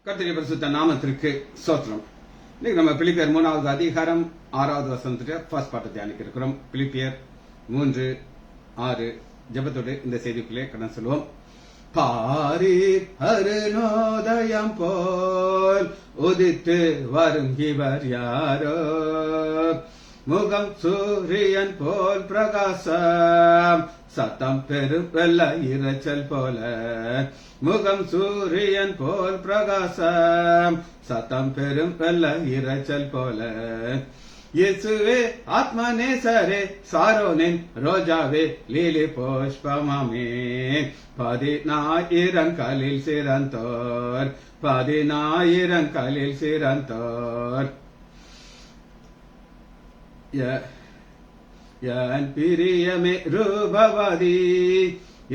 கர்த்தருடைய பரிசுத்த நாமத்திற்கு ஸ்தோத்திரம். இன்னைக்கு நம்ம பிலிப்பியர் 3வது அதிகாரம் 6வது வசனத்துடைய ஃபர்ஸ்ட் பார்ட் தியானிக்க இருக்கிறோம். பிலிப்பியர் 3:6 ஜெபத்தோடு இந்த செய்திக்குள்ளே கடன் சொல்லுவோம். பாரி அருணோதயம் போல் உதித்து வரும் இவர் யாரோ, முகம் சூரியன் போல் பிரகாசம், சத்தம் பெரும் வெள்ள இரைச்சல் போல. முகம் சூரியன் போல் பிரகாசம், சத்தம் பெரும் வெள்ள இரைச்சல் போல. இயேசுவே ஆத்மநேசரே, சாரோனின் ரோஜாவே, லீலி புஷ்பமாமே, 10,000 சிறந்தோர், 10,000 சிறந்தோர். என் பிரியமே ரூபவதி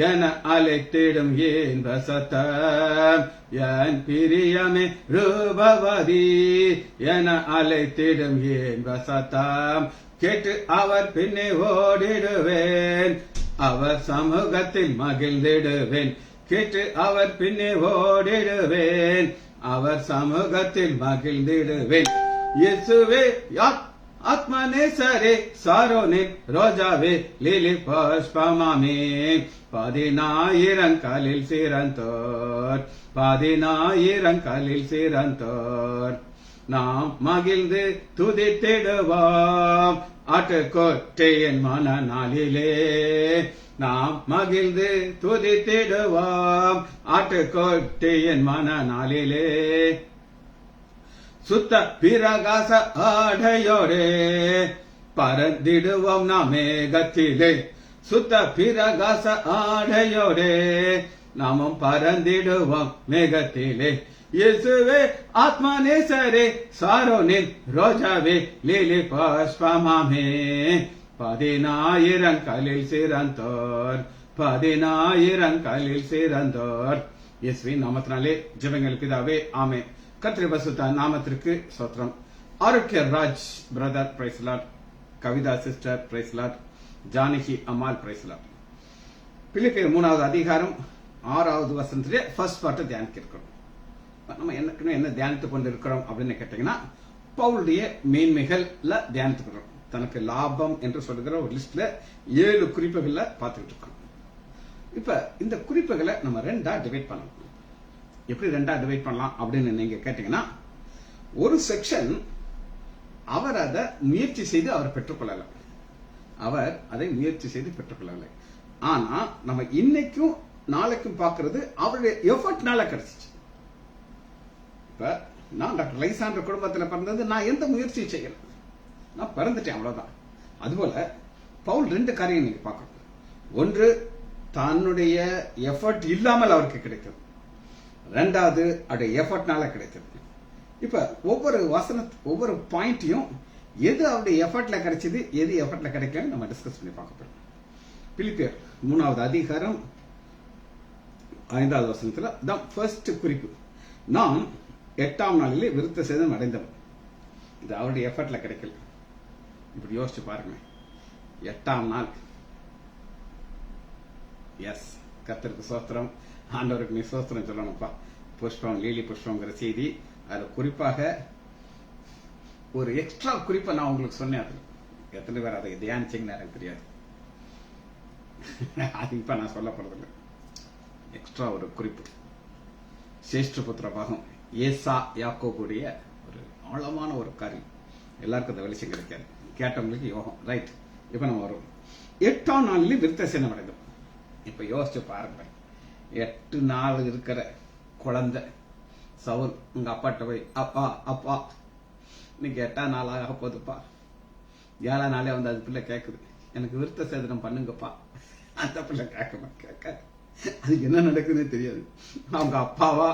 என அழைத்திடும் ஏன் சத்தம், என் பிரியமே ரூபவதி என அழைத்திடும் ஏன் சத்தம். கேட்டு அவர் பின்னே ஓடிடுவேன், அவர் சமூகத்தில் மகிழ்ந்திடுவேன். கேட்டு அவர் பின்னே ஓடிடுவேன், அவர் சமூகத்தில் மகிழ்ந்திடுவேன். இயேசுவே ஆத்மநேசரே, சாரோனின் ரோஜாவே, லீலி புஷ்பமாமே, 10,000 சிறந்தோர், 10,000 சிறந்தோர். நாம் மகிழ்ந்து துதித்திடுவோம் ஆட்டுக்கோட்டையின் மன நாளிலே, நாம் மகிழ்ந்து துதித்திடுவோம் ஆட்டுக்கோட்டையின் மன நாளிலே. சுத்த பிரகாச ஆடையோரே பறந்திடுவோம் நாம் மேகத்திலே, சுத்த பிரகாச ஆடையோரே நாமும் பறந்திடுவோம் மேகத்திலே. இயேசுவே ஆத்மநேசரே, சாரோனின் ரோஜாவே, லீலி புஷ்பமாமே, 10,000 சிறந்தோர், 10,000 சிறந்தோர். இயேசுவின் நாமத்தினாலே ஜெபங்கள் பிதாவே, ஆமென். கர்த்தருடைய பரிசுத்த நாமத்திற்கு ஸ்தோத்திரம். Arokiya Raj brother praise lord, Kavitha sister praise lord, Janaki Ammal praise lord. பிலிப்பியர் 3வது அதிகாரம் 6வது வசனத்திலே ஃபர்ஸ்ட் பார்ட் தியானிக்க இருக்கிறோம். நம்ம என்ன தியானித்து கொண்டு இருக்கிறோம் அப்படின்னு கேட்டீங்கன்னா, பவுலுடைய மேன்மைகள்ல தியானித்து இருக்கிறோம். தனக்கு லாபம் என்று சொல்லுகிற ஒரு லிஸ்ட்ல 7 குறிப்புகள்ல பார்த்துக்கிட்டு இருக்கோம். இப்ப இந்த குறிப்புகளை நம்ம 2ஆ டிவைட் பண்ணலாம். எப்படி 2ஆ டிவைட் பண்ணலாம் அப்படின்னு நீங்க கேட்டீங்கன்னா, ஒரு செக்ஷன் அவர் அதை முயற்சி செய்து அவர் பெற்றுக்கொள்ளல, அவர் அதை முயற்சி செய்து பெற்றுக்கொள்ளவில்லை. ஆனா நம்ம இன்னைக்கும் நாளைக்கும் பார்க்கிறது அவருடைய எஃபர்ட்னால கிடைச்சிச்சு. இப்ப நான் டாக்டர் லைசான்ற குடும்பத்தில் பிறந்தது, நான் எந்த முயற்சியும் செய்யல, நான் பிறந்துட்டேன், அவ்வளவுதான். அதுபோல பவுல் 2 காரியம் நீங்க பார்க்கணும். ஒன்று, தன்னுடைய எஃபர்ட் இல்லாமல் அவருக்கு கிடைத்தது. 2வது, அவருடைய எஃபர்ட்னால கிடைத்தது. இப்ப ஒவ்வொரு பாயிண்டையும் எது அவருடைய எஃபர்ட்ல கிடைச்சது, எது எஃபர்ட்ல கிடைக்கல நம்ம டிஸ்கஸ் பண்ணி பார்க்க போறோம். பிலிப்பியர் 3வது அதிகாரம் 5வது வசனத்துல தான் ஃபர்ஸ்ட் குறிப்பு. நாம் 8ஆம் நாளிலே விருத்த சேதனம் அடைந்தவன். இது அவருடைய எஃபர்ட்ல கிடைக்கல. இப்படி யோசிச்சு பாருங்க. 8ஆம் நாள், எஸ், கர்த்தருக்கு ஸ்தோத்திரம், ஆண்டவருக்கு நீ ஸ்தோத்திரம் சொல்லணும்ப்பா. புஷ்பம், லீலி புஷ்பங்கிற செய்தி, அது குறிப்பாக ஒரு எக்ஸ்ட்ரா குறிப்பை நான் உங்களுக்கு சொன்னேன். அது எத்தனை பேர் அதை தியானிச்சிங்கன்னு எனக்கு தெரியாது. அது இப்ப நான் சொல்ல போறதில்லை. எக்ஸ்ட்ரா ஒரு குறிப்பு, சேஷ்டபுத்திர பாகம், ஏசா யாக்கோபுடைய ஒரு ஆழமான ஒரு காரியம். எல்லாருக்கும் அந்த வெளிச்சம் கிடைக்காது, கேட்டவங்களுக்கு யோகம். ரைட், இப்ப நம்ம வரும் 8ஆம் நாளில் விருத்த சேதனம் அடைந்தோம். இப்ப யோசிச்சு பாருங்க, 8 நாள் இருக்கிற குழந்தை சவுல் உங்க அப்பாட்ட போய், அப்பா அப்பா இன்னைக்கு 8ஆம் நாள் ஆக போகுதுப்பா, 7ஆம் நாளே வந்து அது பிள்ளை கேக்குது, எனக்கு விருத்த சேதனம் பண்ணுங்கப்பா. அந்த பிள்ளை கேட்க அதுக்கு என்ன நடக்குதுன்னு தெரியாது. அவங்க அப்பாவா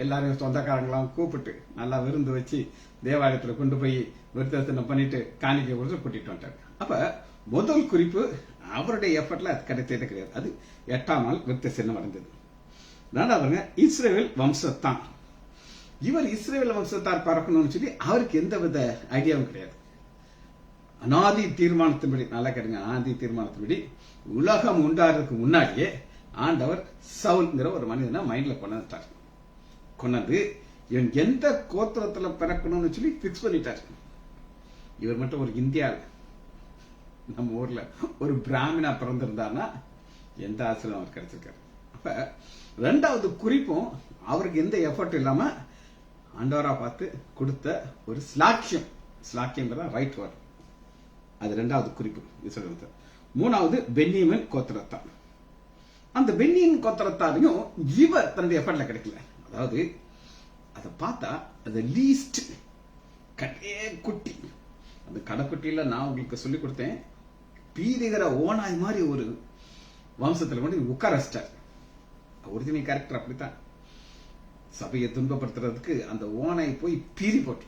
எல்லாரையும் சொந்தக்காரங்களாம் கூப்பிட்டு நல்லா விருந்து வச்சு தேவாலயத்துல கொண்டு போய் விருத்த சேதனம் பண்ணிட்டு காணிக்கை கொடுத்து கூட்டிட்டு வந்துட்டாரு. அப்ப முதல் குறிப்பு அவருடைய எஃபர்ட்ல அது கிடைத்ததே கிடையாது. அது 8ஆம் நாள் விருத்த சேதனம் அடைந்தது. 2வது, இஸ்ரவேல் வம்சத்தான். இவர் இஸ்ரவேல் வம்சத்தார் பறக்கணும்னு சொல்லி அவருக்கு எந்த வித ஐடியாவும் கிடையாது. அநாதி தீர்மானத்தின்படி, நல்லா கேட்டுங்க, அநாதி தீர்மானத்தின்படி உலகம் உண்டாடுறதுக்கு முன்னாடியே ஆண்டவர் சவுல்ங்கிற ஒரு மனிதனை மைண்ட்ல கொண்டாந்துட்டார். கொண்டாந்து இவன் எந்த கோத்திரத்துல பிறக்கணும்னு சொல்லி பிக்ஸ் பண்ணிட்டார். இவர் மட்டும் ஒரு இந்தியாவில் நம்ம ஊர்ல ஒரு பிராமணா பிறந்திருந்தார்னா எந்த ஆசிரியம் அவர் கிடைச்சிருக்காரு. அப்ப ரெண்டாவது குறிப்பும் அவருக்கு எந்த எஃபர்ட் இல்லாம ஆண்டவரா பார்த்து கொடுத்த ஒரு ஸ்லாக்கியம். ஸ்லாக்கியம் ரைட் வேர்ட். அது ரெண்டாவது குறிப்பு இஸ்ரவேல். மூணாவது பென்யமீன் கோத்திரத்தான். அந்த பென்யமீன் கோத்திரத்தாரையும் இவர் தன்னுடைய எஃபர்ட்ல கிடைக்கல. அதாவது அதை பார்த்தா அது லீஸ்ட் கடே குட்டி. அந்த கடைக்குட்டியில நான் உங்களுக்கு சொல்லி கொடுத்தேன். பீதிகிற ஓனாய் மாதிரி ஒரு வம்சத்துல கொண்டு உட்கார வச்சிட்டார். ஒரிஜினல் கேரக்டர் அப்படித்தான். சபையை துன்பப்படுத்துறதுக்கு அந்த ஓனாய் போய் பீறி போட்டு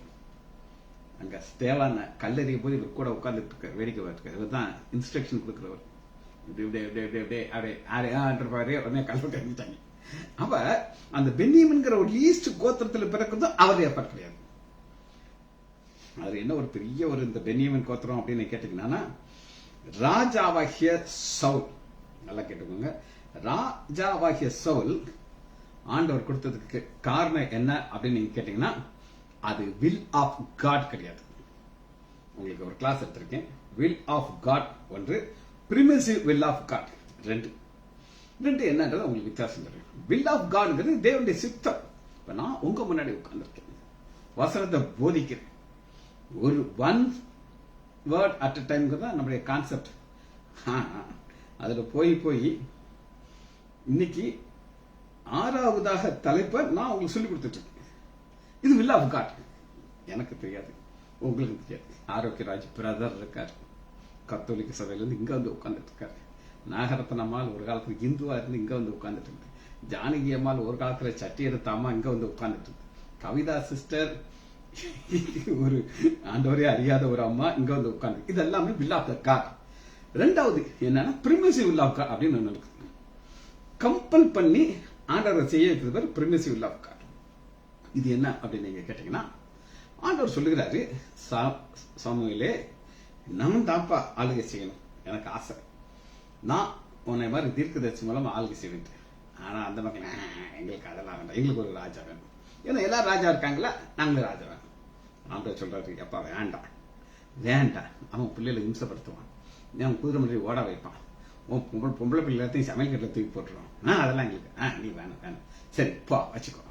அங்க தேவான கல்லறிய போய் இவர் கூட உட்கார்ந்துட்டு இருக்காரு, வேடிக்கை பார்த்துருக்காரு. இவர் தான் இன்ஸ்ட்ரக்ஷன் கொடுக்குறவர். உடனே கல்வெட்டு எழுதிட்டாங்க. அப்ப அந்த பென்யமீன்கிற ஒரு லீஸ்ட் கோத்திரத்துல பிறக்கிறது அவர் ஏற்பாடு கிடையாது. அது என்ன ஒரு பெரிய ஒரு இந்த பென்யமீன் கோத்திரம் அப்படின்னு கேட்டீங்கன்னா, ராஜாவாகிய சவுல், நல்லா கேட்டுக்கோங்க, ராஜாவாகிய சவுல் ஆண்டவர் கொடுத்ததுக்கு காரணம் என்ன அப்படின்னு நீங்க கேட்டீங்கன்னா, அது வில் ஆஃப் காட் கிடையாது. உங்களுக்கு ஒரு கிளாஸ் எடுத்திருக்கேன். வில் ஆஃப் காட் ஒன்று, பிரிமிசிவ் வில் ஆஃப் காட் ரெண்டு. என்னன்றது உங்களுக்கு வித்தியாசம் தெரியும். வில் ஆஃப் காட்ங்கிறது தேவனுடைய சித்தம். இப்ப நான் உங்க முன்னாடி உட்கார்ந்துருக்கேன், வசனத்தை போதிக்கிறேன். ஒரு one word at a time தான் நம்முடைய கான்செப்ட். அதுல போய் இன்னைக்கு 6வது தலைப்பை நான் உங்களுக்கு சொல்லி கொடுத்துட்டு இருக்கேன். இது வில் ஆஃப் காட். எனக்கு தெரியாது, உங்களுக்கு தெரியாது. ஆரோக்கியராஜ் பிரதர் இருக்காரு, கத்தோலிக்க சபையில இருந்து இங்க வந்து உட்கார்ந்துட்டு இருக்காரு. நாகரத்ன அம்மாள் ஒரு காலத்துல இந்துவா இருந்து இங்க வந்து உட்கார்ந்துட்டு இருக்கு. ஜானகி அம்மாள் ஒரு காலத்துல சட்டி எடுத்த அம்மா இங்க வந்து உட்கார்ந்துட்டு இருக்கு. கவிதா சிஸ்டர் ஒரு ஆண்டவரே அறியாத ஒரு அம்மா இங்க வந்து உட்கார்ந்து. இது எல்லாமே வில் ஆஃப் த காட். ரெண்டாவது என்னன்னா பிரிமிசிவ் வில் ஆஃப் காட் அப்படின்னு ஒண்ணு இருக்கு. கம்பல் பண்ணி ஆண்டவரை செய்ய வைக்கிறது பேர் பிரிமிசிவ் வில் ஆஃப் காட். இது என்ன அப்படின்னு நீங்க கேட்டீங்கன்னா, ஆண்டவர் சொல்லுகிறாரு, சாமுவேலே நான் தான்ப்பா ஆளுகை செய்யணும், எனக்கு ஆசை. நான் உன்னை மாதிரி தீர்க்கதரிசி மூலம் ஆளுகை செய்வேன். ஆனா அந்த மக்கள் எங்களுக்கு அதெல்லாம் வேண்டாம், எங்களுக்கு ஒரு ராஜா வேணும். ஏன்னா எல்லாரும் ராஜா இருக்காங்களா, நாங்களும் ராஜா வேணும். ஆண்டவர் சொல்றாரு, எப்பா வேண்டாம். அவன் பிள்ளைகளை இம்சப்படுத்துவான், அவன் குதிரை மாதிரி ஓட வைப்பான், பொம்பளை பிள்ளை எல்லாத்தையும் சமையல் கட்டில தூக்கி போட்டுருவான். அதெல்லாம் எங்களுக்கு நீ வேணும். சரி போ வச்சுக்கோ.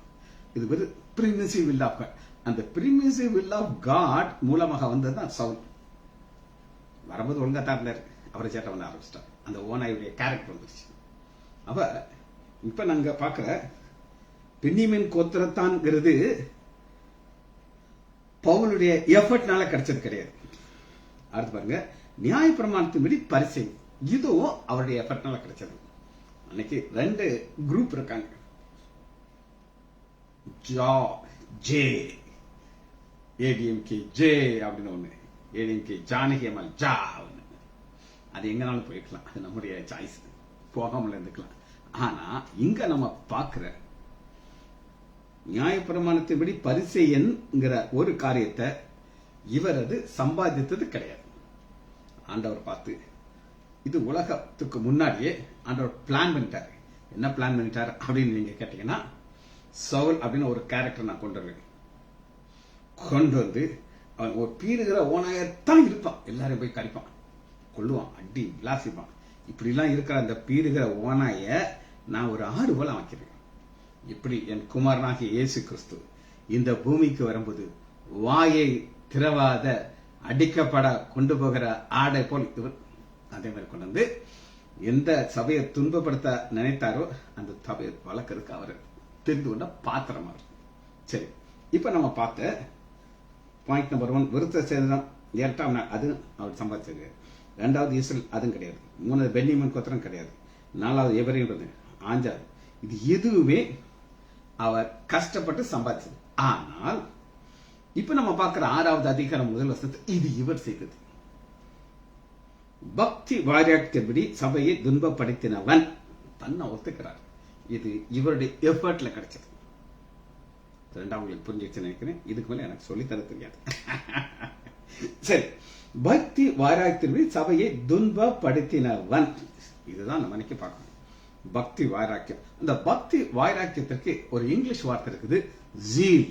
இது வந்து பிரிமிசிவ் வில் ஆஃப் காட். அந்த பிரிமிசிவ் வில் ஆஃப் காட் மூலமாக வந்ததுதான் சவுல். வரும்போது ஒழுங்கா தான் இருந்தாரு, அவரை சேட்டை பண்ண ஆரம்பிச்சிட்டார். அந்த ஓனாயுடைய கேரக்டர் வந்துருச்சு. அப்ப இப்ப நாங்க பாக்குற பென்யமீன் கோத்திரத்தான்ங்கிறது பவுலுடைய எஃபர்ட்னால கிடைச்சது கிடையாது. அடுத்து பாருங்க, நியாய பிரமாணத்தின்படி பரிசை, இதுவும் அவருடைய எஃபர்ட்னால கிடைச்சது. அன்னைக்கு 2 குரூப் இருக்காங்க, ஏடிஎம்கே ஜே அப்படின்னு ஒண்ணு, ஏடிஎம்கே ஜானகி அம்மாள் ஜா ஒண்ணு. அது எங்கனாலும் போய்க்கலாம், அது நம்முடைய சாய்ஸ், போகாமல் இருந்துக்கலாம். ஆனா இங்க நம்ம பாக்குற நியாயப்பிரமாணத்தின்படி பரிசேயன்ங்கிற ஒரு காரியத்தை இவர் அது சம்பாதித்தது கிடையாது. ஆண்டவர் பார்த்து இது உலகத்துக்கு முன்னாடியே ஆண்டவர் பிளான் பண்ணிட்டாரு. என்ன பிளான் பண்ணிட்டாரு அப்படின்னு நீங்க கேட்டீங்கன்னா, சவுல் அப்படின்னு ஒரு கேரக்டர் நான் கொண்டு வந்து அவன் ஒரு பீறுகிற ஓனாயத்தான் இருப்பான், எல்லாரையும் போய் கடிப்பான், கொள்ளுவான், அடி விளாசிப்பான். இப்படி எல்லாம் இருக்கிற அந்த பீறுகிற ஓனாய நான் ஒரு ஆடு போல அமைக்கிறேன். இப்படி என் குமாரனாகிய இயேசு கிறிஸ்து இந்த பூமிக்கு வரும்போது வாயை திறவாத அடிக்கப்பட கொண்டு போகிற ஆடை போல் இவர் அதே மாதிரி கொண்டு வந்து எந்த சபையை துன்பப்படுத்த நினைத்தாரோ அந்த சபையை வளர்க்கறதுக்கு அவர் தெரிந்து கொண்ட பாத்திரம் அவர். சரி, இப்ப நம்ம பார்த்த பாயிண்ட் நம்பர் 1 விருத்த சேதனம் 8ஆம் நாள், அது அவர் சம்பாதிச்சது. 2வது இஸ்ரேல், அதுவும் கிடையாது. 3வது பென்யமீன் கோத்திரம் கிடையாது. 4வது எபிரேயர், 5வது இது எதுவுமே அவர் கஷ்டப்பட்டு சம்பாதிச்சது. ஆனால் இப்ப நம்ம பார்க்கிற 6வது அதிகாரம் முதல் வசனத்தை இது இவர் செய்தது. பக்தி வாரியாட்சியபடி சபையை துன்பப்படுத்தினவன் தன்னை ஒத்துக்கிறார். இது இவருடைய எஃபர்ட்ல கிடைச்சது. உங்களுக்கு புரிஞ்சிச்சு நினைக்கிறேன். இதுக்கு மேல எனக்கு சொல்லி தர தெரியாது. சரி, பக்தி வாராயத்தின்படி சபையை துன்பப்படுத்தினவன், இதுதான் நம்ம இன்னைக்கு பார்க்கணும். பக்தி வைராக்கியம். அந்த பக்தி வைராக்கியத்திற்கு ஒரு இங்கிலீஷ் வார்த்தை இருக்குது, ஜீல்.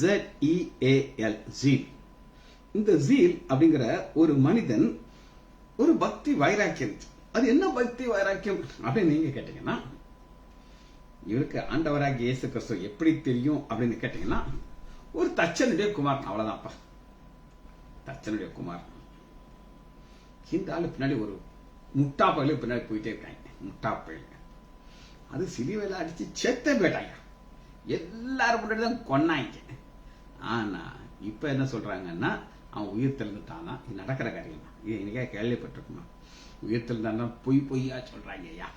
ZEAL, zeal. இந்த ஜீல் அப்படிங்கிற ஒரு மனிதன் ஒரு பக்தி வைராக்கியம். அது என்ன பக்தி வைராக்கியம் அப்படின்னு நீங்க கேட்டீங்கன்னா, இவருக்கு ஆண்டவராக இயேசு கிறிஸ்து எப்படி தெரியும் அப்படின்னு கேட்டீங்கன்னா, ஒரு தச்சனுடைய குமார், அவ்வளவுதான்ப்பா. தச்சனுடைய குமார். இந்த ஆளு பின்னாடி ஒரு முட்டா பயில பின்னாடி போயிட்டே இருக்காங்க. முட்டா பயில அது சிலுவையில அடிச்சு செத்த போயிட்டாங்க. எல்லாரும் முன்னாடி தான் கொன்னாங்க. ஆனா இப்ப என்ன சொல்றாங்கன்னா, அவன் உயிர் தெளிந்துட்டானா. இது நடக்கிற காரியம். இது இன்னைக்கே கேள்விப்பட்டிருக்குமா? உயிர் தெளிந்தான்னா பொய்யா சொல்றாங்க. ஐயா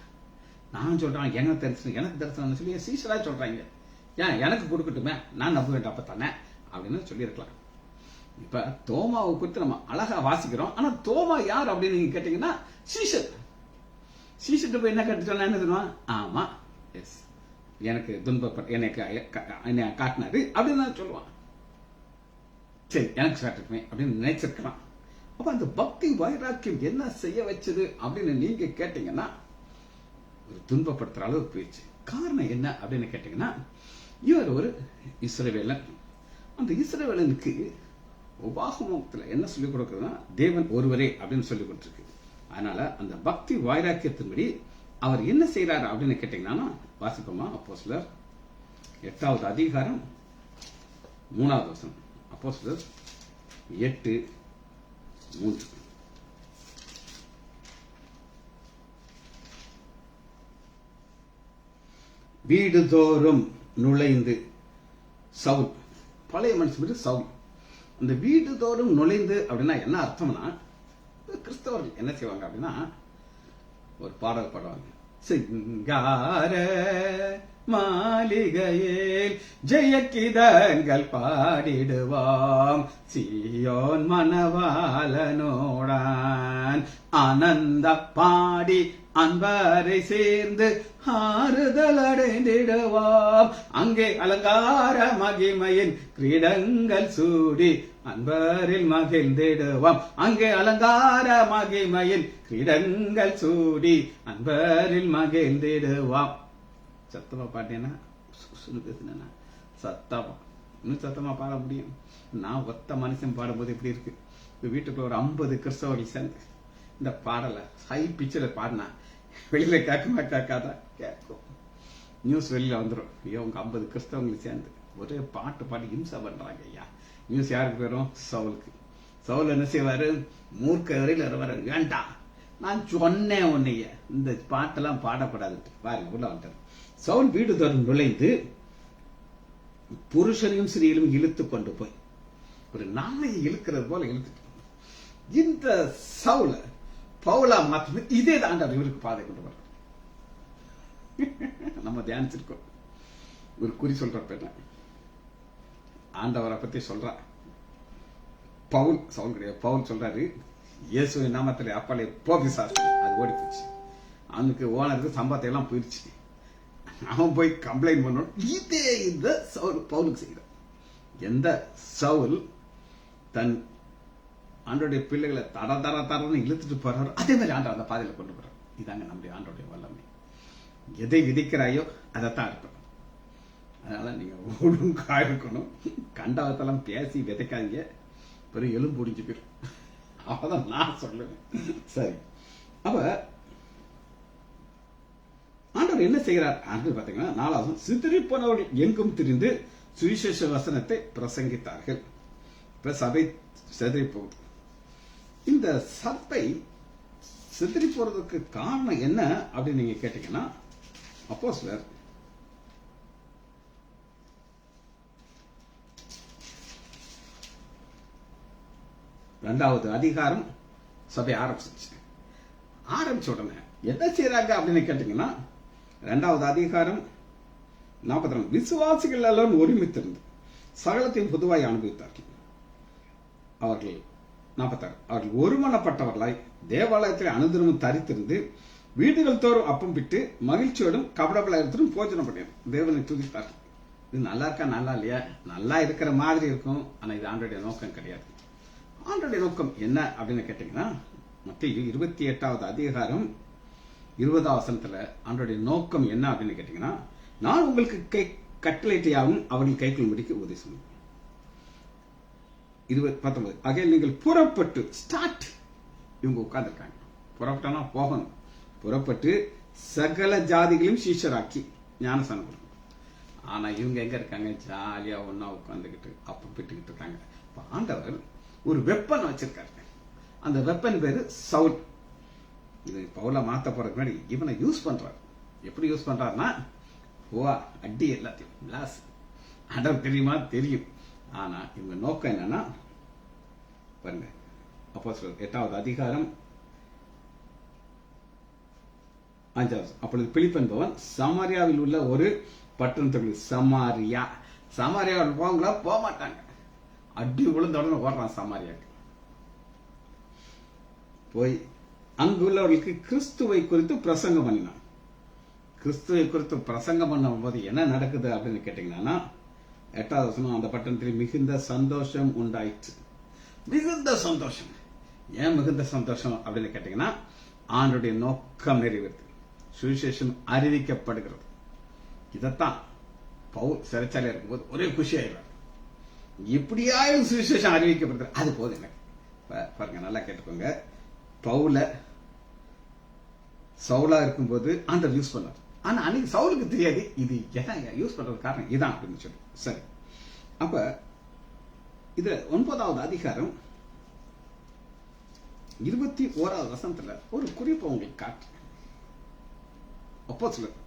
நான் சொல்றேன் எனக்கு தரிசனம் சொல்லி சீசரா சொல்றாங்க. ஏன் எனக்கு கொடுக்கட்டுமே, நான் நம்ப வேண்டாம் அப்பத்தானே அப்படின்னு சொல்லியிருக்கலாம். இப்ப தோமாவை குறித்து நம்ம அழகா வாசிக்கிறோம். ஆனா தோமா யார் அப்படின்னு நீங்க கேட்டீங்கன்னா, சீசர். சீசர்கிட்ட போய் என்ன கேட்டுட்டோம்னா என்ன தெரியுமா? ஆமா, எஸ், எனக்கு துன்பப்பட்ட என்னை காட்டினாரு அப்படின்னு தான் சொல்லுவான். சரி, எனக்கு காட்டுமே அப்படின்னு நினைச்சிருக்கலாம். அப்ப அந்த பக்தி வைராக்கியம் என்ன செய்ய வச்சது அப்படின்னு நீங்க கேட்டீங்கன்னா, ஒரு துன்பப்படுத்துற அளவு போயிடுச்சு. காரணம் என்ன அப்படின்னு கேட்டீங்கன்னா, இவர் ஒரு இஸ்ரவேலன். அந்த இஸ்ரவேலனுக்கு உபாகமத்துல என்ன சொல்லிக் கொடுக்குறதுன்னா, தேவன் ஒருவரே அப்படின்னு சொல்லி கொடுத்துருக்கு. அதனால அந்த பக்தி வைராக்கியத்தின்படி அவர் என்ன செய்யறாரு அப்படின்னு கேட்டீங்கன்னா, வாசிப்போமா? அப்போஸ்தலர் 8வது அதிகாரம் 3வது வசனம். அப்போஸ்தலர் 8:3. வீடுதோறும் நுழைந்து சவுல், பழைய மனுஷன் பேரு சவுல். அந்த வீடுதோறும் நுழைந்து அப்படின்னா என்ன அர்த்தம்னா, கிறிஸ்தவர்கள் என்ன செய்வாங்க அப்படின்னா, ஒரு பாடல் பாடுவாங்க. சிங்கார மாளிகையில் ஜெயக்கிதங்கள் பாடிடுவாம், சியோன் மணவாளனோடான் ஆனந்த பாடி அன்பரை சேர்ந்து ஆறுதல் அடைந்திடுவாம். அங்கே அலங்கார மகிமையின் கிரீடங்கள் சூடி அன்பரில் மகிழ்ந்திடுவாம். அங்கே அலங்கார மகிமையின் கிரீடங்கள் சூடி அன்பரில் மகிழ்ந்திடுவாம். சத்தமா பாட்டேன்னா பேசுனா சத்தமா இன்னும் சத்தமா பாட முடியும். நான் ஒத்த மனுஷன் பாடும்போது எப்படி இருக்கு? வீட்டுக்குள்ள ஒரு 50 கிறிஸ்தவர்கள் சேர்ந்து இந்த பாடலை ஹை பிச்சில் பாடினா வெளியில கேட்குமா? கேட்காதா? கேட்கும். நியூஸ் வெளியில வந்துடும். ஐயோ, உங்க 50 கிறிஸ்தவங்களுக்கு சேர்ந்து ஒரே பாட்டு பாடி இம்சா பண்றாங்க. ஐயா, நியூஸ் யாருக்கு போயிடும்? சவுலுக்கு. சவுல் என்ன செய்வாரு? மூர்க்க வரையில் வர வேண்டாம், நான் சொன்னேன் உன்னைய இந்த பாட்டெல்லாம் பாடப்படாது பாருங்க உள்ள வந்துட்டார். சவுல் வீடு தோறும் நுழைந்து புருஷனையும் ஸ்திரீயிலும் இழுத்து கொண்டு போய் ஒரு நாயை இழுக்கிறது போல இழுத்துட்டு, இந்த சவுல பவுலா மாற்று இதே தாண்டா இவருக்கு பாதை கொண்டு வர. நம்ம தியானிச்சிருக்கோம். ஒரு குறி சொல்றப்ப என்ன ஆண்டவரை பத்தி சொல்றா. பவுல், சவுல் கிடையாது, பவுல் சொல்றாரு, இயேசுவின் நாமத்தில் அப்பாலே போபிசாசு. அது ஓடி போச்சு. அவனுக்கு ஓனருக்கு சம்பளத்தை எல்லாம் போயிடுச்சு. அவன் போய் கம்ப்ளைண்ட் பண்ணணும். இதே இந்த சவுல் பவுலுக்கு செய்யற. எந்த சவுல் தன் ஆண்டோடைய பிள்ளைகளை தரன்னு இழுத்துட்டு போறாரு, அதே மாதிரி ஆண்டவர் அந்த பாதையில கொண்டு போறாரு. இதாங்க நம்முடைய ஆண்டோடைய வல்லமை. எதை விதிக்கிறாயோ அதைத்தான் இருப்பேன். அதனால நீங்க ஒழுங்கா இருக்கணும். கண்டவத்தெல்லாம் பேசி விதைக்காதீங்க, பெரிய எலும்பு பிடிஞ்சு போயிடும். அவதான் நான் சொல்லுவேன். சரி, அப்ப ஆண்டவர் என்ன செய்கிறார் அப்படின்னு பாத்தீங்கன்னா, 4வது, சிதறி போனவர்கள் எங்கும் திரிந்து சுவிசேஷ வசனத்தை பிரசங்கித்தார்கள். இப்ப சபை சிதறி போகுது. இந்த சபை சிதறி போறதுக்கு காரணம் என்ன அப்படின்னு நீங்க கேட்டீங்கன்னா, அப்போஸ்தலர் 2வது அதிகாரம் சபை ஆரம்பிச்ச உடனே என்ன செய்யறாங்க அப்படின்னு கேட்டீங்கன்னா, 2வது அதிகாரம் 42, விசுவாசிகள் எல்லாம் ஒருமித்திருந்து சகலத்தையும் பொதுவாய் அனுபவித்தார்கள். அவர்கள் 46, அவர்கள் ஒருமனப்பட்டவர்களாய் தேவாலயத்தில் அனுதினமும் தரித்திருந்து வீடுகள் தோறும் அப்பம் விட்டு மகிழ்ச்சியோடும் கபடபலத்திலும் போஜனம் பண்ணினார், தேவனை துதித்தார்கள். இது நல்லா இருக்கா? நல்லா இல்லையா? நல்லா இருக்கிற மாதிரி இருக்கும். ஆனா இது ஆண்டோடைய நோக்கம் கிடையாது. ஆண்டோடைய நோக்கம் என்ன அப்படின்னு கேட்டீங்கன்னா, மத்தேயு 28வது அதிகாரம் 20ஆம் வசனத்துல ஆண்டவருடைய நோக்கம் என்ன அப்படின்னு கேட்டீங்கன்னா, நான் உங்களுக்கு கட்டளையாகவும் அவர்கள் கைக்கொள்ளும்படிக்கு உபதேசம். 19 ஆகையால் நீங்கள் புறப்பட்டு ஸ்டார்ட். இவங்க உட்கார்ந்துருக்காங்க. புறப்பட்டனா போகணும். புறப்பட்டு சகல ஜாதிகளையும் சீஷராக்கி ஞானஸ்நானம் கொடுக்கணும். ஆனா இவங்க எங்க இருக்காங்க? ஜாலியா ஒன்னா உட்கார்ந்துக்கிட்டு அப்பப்பிட்டுக்கிட்டு இருக்காங்க. ஆண்டவர் ஒரு வெப்பன் வச்சிருக்காரு. அந்த வெப்பன் பேரு சவுல். இது பவுல மாத்த போறதுக்கு முன்னாடி இவனை யூஸ் பண்றாரு. எப்படி யூஸ் பண்றாருன்னா, அடி எல்லாத்தையும் கிளாஸ். ஆண்டவர் தெரியுமா? தெரியும். ஆனா இவங்க நோக்கம் என்னன்னா பாருங்க, அப்போஸ்தலர் 8வது அதிகாரம் 5வது. அப்பொழுது பிலிப்பு என்பவன் சமாரியாவில் உள்ள ஒரு பட்டணத்துக்கு, சமாரியாவில் போவங்களா? போக மாட்டாங்க. அடி விழுந்த உடனே ஓடுறான் சமாரியாவுக்கு. போய் அங்குள்ளவர்களுக்கு கிறிஸ்துவை குறித்து பிரசங்கம் பண்ணினான். கிறிஸ்துவை குறித்து பிரசங்கம் பண்ணும் போது என்ன நடக்குது அப்படின்னு கேட்டீங்கன்னா, 8வது வசனம், அந்த பட்டணத்தில் மிகுந்த சந்தோஷம் உண்டாயிற்று. மிகுந்த சந்தோஷம். ஏன் மிகுந்த சந்தோஷம் அப்படின்னு கேட்டீங்கன்னா, ஆண்டுடைய நோக்கம் நிறைவேறுது, சுவிசேஷம் அறிவிக்கப்படுகிறது. இதத்தான் பவுல் சிறைச்சாலையா இருக்கும்போது ஒரே குஷி ஆயிடுறாரு. இப்படியாயும் சுவிசேஷம் அறிவிக்கப்படுகிறது, அது போதும் எனக்கு. பாருங்க, நல்லா கேட்டுக்கோங்க. பவுல சவுலா இருக்கும்போது ஆண்டவர் யூஸ் பண்ணார். ஆனா அன்னைக்கு சவுலுக்கு தெரியாது இது என்ன யூஸ் பண்றது காரணம் இதான் அப்படின்னு சொல்லி. சரி, அப்ப இதுல 9வது அதிகாரம் 21வது வசனத்துல ஒரு குறிப்பை உங்களுக்கு காட்டுறேன். அப்போஸ்தலர்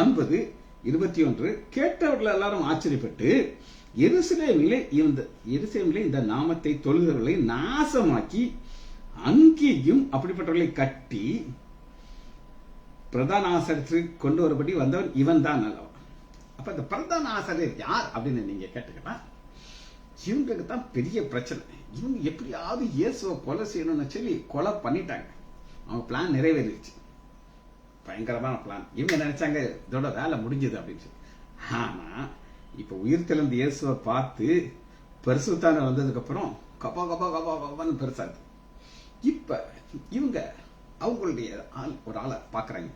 9:21, கேட்டவர்கள் எல்லாரும் ஆச்சரியப்பட்டு எருசலேமிலே இந்த நாமத்தை தொழுகிறவர்களை நாசமாக்கி அங்கேயும் அப்படிப்பட்டவர்களை கட்டி பிரதான ஆசிரியருக்கு கொண்டு வரபடி வந்தவன் இவன் தான் நல்லவன். அப்ப இந்த பிரதான ஆசிரியர் யார் அப்படின்னு நீங்க கேட்டுக்கிட்டா, இவங்களுக்கு தான் பெரிய பிரச்சனை. இவங்க எப்படியாவது இயேசுவை கொலை செய்யணும்னு சொல்லி கொலை பண்ணிட்டாங்க. அவங்க பிளான் நிறைவேறிடுச்சு. பயங்கரமான பிளான். இவங்க நினைச்சாங்க இதோட வேலை முடிஞ்சது அப்படின்னு சொல்லி. ஆனா இப்ப உயிர்த்தெழுந்த இயேசுவை பார்த்து பரிசுத்தான வந்ததுக்கு அப்புறம் கபா கபா கபா கபான்னு பெருசா இருக்கு. இப்ப இவங்க அவங்களுடைய ஒரு ஆளை பாக்குறாங்க.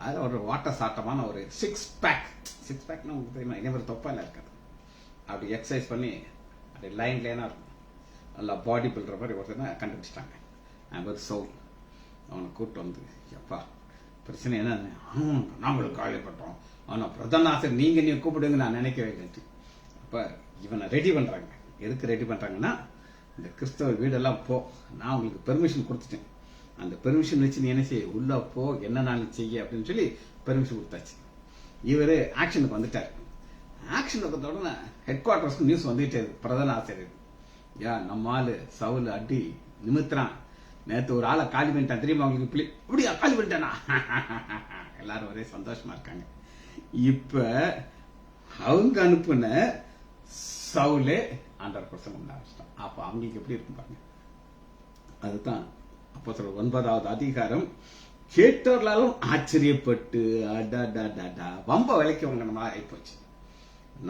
அதுல ஒரு வாட்ட சாட்டமான ஒரு சிக்ஸ் பேக்னா உங்களுக்கு தெரியுமா, என்ன ஒரு தொப்பா இருக்காது. அப்படி எக்ஸசைஸ் பண்ணி அப்படி லைனா இருக்கும். நல்லா பாடி பில்டர் மாதிரி ஒருத்தர் கண்டுபிடிச்சிட்டாங்க. ஒரு சவுல் அவனை கூப்பிட்டு வந்து, எப்பா பிரச்சனை என்ன, நாங்களும் காயப்பட்டோம், ஆனா பிரதான ஆசிரியர் நீங்க கூப்பிடுங்க நான் நினைக்கவே இல்லை. அப்ப இவனை ரெடி பண்றாங்க. எதுக்கு ரெடி பண்றாங்கன்னா, இந்த கிறிஸ்தவ வீடெல்லாம் போ, நான் உங்களுக்கு பெர்மிஷன் கொடுத்துட்டேன், அந்த பெர்மிஷன் வச்சு நீ என்ன செய்ய, உள்ள போ, என்ன நாள் செய்ய அப்படின்னு சொல்லி பெர்மிஷன் கொடுத்தாச்சு. இவரு ஆக்ஷனுக்கு வந்துட்டார். ஆக்ஷனுக்கு வந்த உடனே ஹெட் குவார்டர்ஸ்க்கு நியூஸ் வந்துட்டே இருக்கு. பிரதான ஆசிரியர், நம்ம ஆளு சவுல் அடி நிமித்துறான், நேற்று ஒரு ஆளை காலி பண்ணிட்டான் தெரியுமா அவங்களுக்கு, இப்படியா காலி பண்ணிட்டானா? எல்லாரும் ஒரே சந்தோஷமா இருக்காங்க. இப்ப அவங்க அனுப்புன சவுலே ஆண்டவர் பிரசங்கம் பண்ண ஆரம்பிச்சிட்டான். அப்ப அவங்களுக்கு எப்படி இருக்கும் பாருங்க. அதுதான் அப்போஸ்தலர் 9வது அதிகாரம், கேட்டவர்களாலும் ஆச்சரியப்பட்டு வம்ப விலைக்கு நம்ம ஆயிப்போச்சு.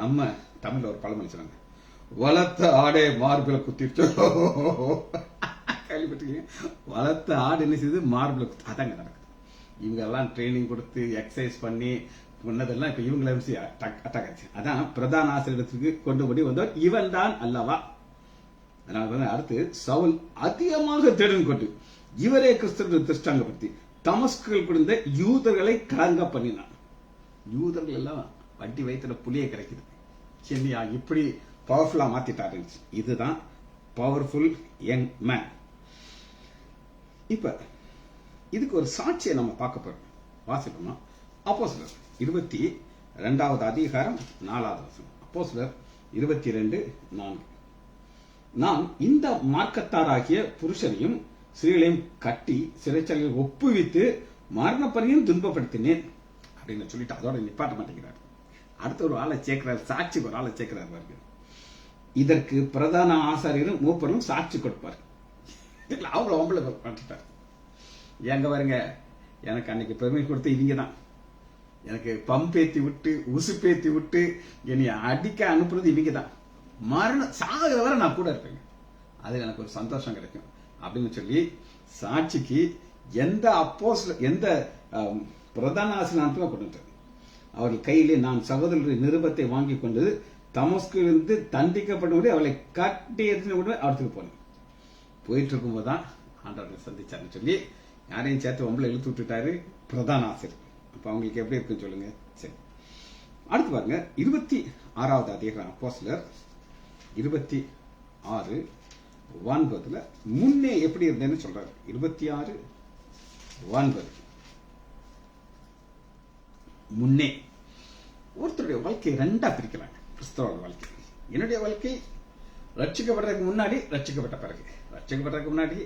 நம்ம தமிழ்ல ஒரு பழமொழி சொன்னாங்க, வளர்த்த ஆடே மார்பில குத்திருச்சோ. கேள்விப்பட்டிருக்கீங்க? வளர்த்த ஆடு என்ன செய்யுது, மார்பில குத்தி. அதாங்க நடக்குது. இவங்க எல்லாம் ட்ரைனிங் கொடுத்து எக்ஸசைஸ் பண்ணி முன்னதெல்லாம் இப்ப இவங்களை அட்டாச்சு. அதான் பிரதான ஆசிரியத்துக்கு கொண்டுபடி வந்தவர் இவன் தான் அல்லவா. அதனால அடுத்து சவுல் அதிகமாக தேடும் கொண்டு இவரே கிறிஸ்துவ திருஷ்டாங்கப்படுத்தி தமஸ்குகள் குடிந்த யூதர்களை கலங்க பண்ணினான். யூதர்கள் எல்லாம் வட்டி வைத்துல புளிய கிடைக்குது. சென்னியா இப்படி பவர்ஃபுல்லா மாத்திட்டாரு. இதுதான் பவர்ஃபுல் யங் மேன். இப்ப இதுக்கு ஒரு சாட்சியை நம்ம பார்க்க போறோம். வாசிப்போமா? அப்போஸ்தலர் 22வது அதிகாரம் 4வது வசனம். அப்போஸ்தலர் 22:4. நான் இந்த மார்க்கத்தாராகிய புருஷரையும் ஸ்திரீகளையும் கட்டி சிறைச்சாலையில் ஒப்புவித்து மரணப்பரியும் துன்பப்படுத்தினேன் அப்படின்னு சொல்லிட்டு அதோட நிப்பாட்ட மாட்டேங்கிறார். அடுத்த ஒரு ஆளை சேர்க்கிறார், சாட்சிக்கு ஒரு ஆளை சேர்க்கிறார் பாருங்க. இதற்கு பிரதான ஆசாரியரும் மூப்பரும் சாட்சி கொடுப்பார். அவங்கள ஒம்பளை பண்ணிட்டார். எங்க பாருங்க, எனக்கு அன்னைக்கு பெருமை கொடுத்து இவங்க தான் எனக்கு பம்பேத்தி விட்டு உசுப்பேத்தி விட்டு என்னை அடிக்க அனுப்புறது இவங்க தான். மரணம் சாகிற வரை நான் கூட இருப்பேங்க, அது எனக்கு ஒரு சந்தோஷம் கிடைக்கும் அப்படின்னு சொல்லி சாட்சிக்கு எந்த பிரதான ஆசீர்வாதத்தை கொண்டு அவர்கள் கையிலே நான் சகோதரருடைய நிருபத்தை வாங்கி கொண்டு தமஸ்கிலிருந்து தண்டிக்கப்படும் அவளை கட்டி எடுத்து அவருக்கு போனேன். போயிட்டு இருக்கும்போது தான் ஆண்டவரை சந்திச்சாருன்னு சொல்லி யாரையும் சேர்த்து ஒம்பளை இழுத்து விட்டுட்டாரு பிரதான ஆசிரியர். அப்ப அவங்களுக்கு எப்படி இருக்குன்னு சொல்லுங்க. சரி, அடுத்து பாருங்க 26வது அதிகாரம் அப்போஸ்தலர் 26:9 முன்னே எப்படி இருந்தேன்னு சொல்றாரு. 26:9 முன்னே ஒருத்தருடைய வாழ்க்கையை ரெண்டா பிரிக்கிறாங்க. கிறிஸ்தவ வாழ்க்கை, என்னுடைய வாழ்க்கை ரட்சிக்கப்படுறதுக்கு முன்னாடி, ரட்சிக்கப்பட்ட பிறகு. ரட்சிக்கப்படுறதுக்கு முன்னாடி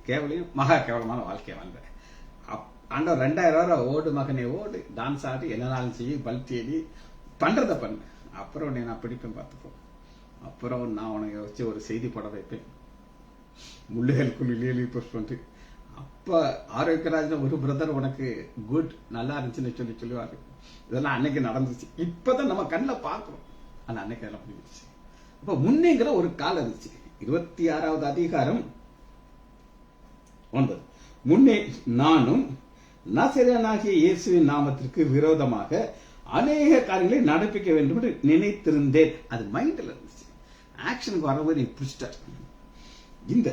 கேவலையும் மகா கேவலமான வாழ்க்கையை வாழ்ந்தேன். ஆண்டவர் 2000 ரூபாய் ஓடு மகனே ஓடு, டான்ஸ் ஆடி என்னனாலும் செய்ய பல்டி பண்றத பண்ணு, அப்புறம் உன்னை நான் பிடிப்பேன் பார்த்துக்கோ, அப்புறம் நான் உனக்கு வச்சு ஒரு செய்தி போட வைப்பேன், முள்ளுகளுக்குள்ளே போஸ்ட் பண்ணிட்டு. அப்ப ஆரோக்கியராஜன் ஒரு பிரதர் உனக்கு குட் நல்லா இருந்துச்சுன்னு சொல்லுவாரு. இதெல்லாம் அன்னைக்கு நடந்துச்சு. இப்பதான் நம்ம கண்ணில் பார்க்கிறோம். ஆனா அன்னைக்கு அதெல்லாம் முடிஞ்சிச்சு. அப்ப முன்னேங்கிற ஒரு காலம் இருந்துச்சு. 26வது அதிகாரம் 9 முன்னே நானும் நசரேயனாகிய இயேசுவின் நாமத்திற்கு விரோதமாக அநேக காரியங்களை நடப்பிக்க வேண்டும் என்று நினைத்திருந்தேன். அது மைண்ட்ல இருந்துச்சு. ஆக்ஷனுக்கு வரவே நீ பிடிச்சிட்டார். இந்த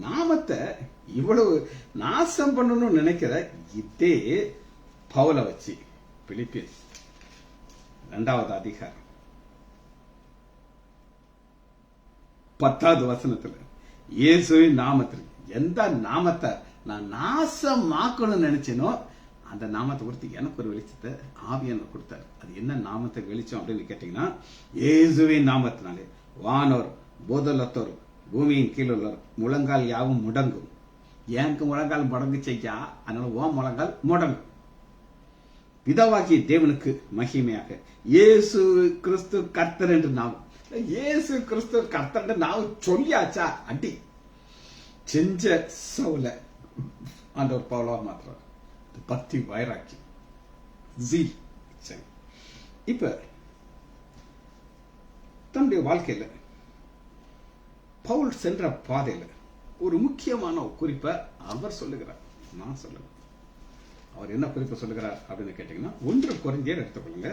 நாமத்தை இவ்வளவு நாசம் பண்ணணும்னு நினைக்கிற இதே பவுலை வச்சு பிலிப்பியர் 2வது அதிகாரம் 10வது வசனத்துல இயேசுவின் நாமத்திற்கு எந்த நாமத்தை நான் நாசமாக்கணும்னு நினைச்சேனோ அந்த நாமத்தை குறித்து எனக்கு ஒரு வெளிச்சத்தை ஆவியானவர் கொடுத்தாரு. அது என்ன நாமத்தை வெளிச்சம் அப்படின்னு கேட்டீங்கன்னா, இயேசுவின் நாமத்தினாலே வானோர் பூதலத்தோர் பூமியின் கீழ் உள்ளவர் முழங்கால் யாவும் முடங்கும். எனக்கு முழங்கால் முடங்கு செய்யா, அதனால ஓ முழங்கால் முடங்கும். பிதாவாகிய தேவனுக்கு மகிமையாக இயேசு கிறிஸ்து கர்த்தர் என்று நாவும், இயேசு கிறிஸ்து கர்த்தர் என்று நாவும் சொல்லியாச்சா, அடி செஞ்ச சவுல ஆண்டவர் பவுலா மாத்திரம் பக்தி வைராக்கி ஜீல். இப்ப தன்னுடைய வாழ்க்கையில பவுல் சென்ற பாதையில ஒரு முக்கியமான குறிப்பை அவர் சொல்லுகிறார். நான் சொல்லுங்க, அவர் என்ன குறிப்பை சொல்லுகிறார் அப்படின்னு கேட்டீங்கன்னா, 1 கொரிந்தியர் எடுத்துக்கொள்ளுங்க,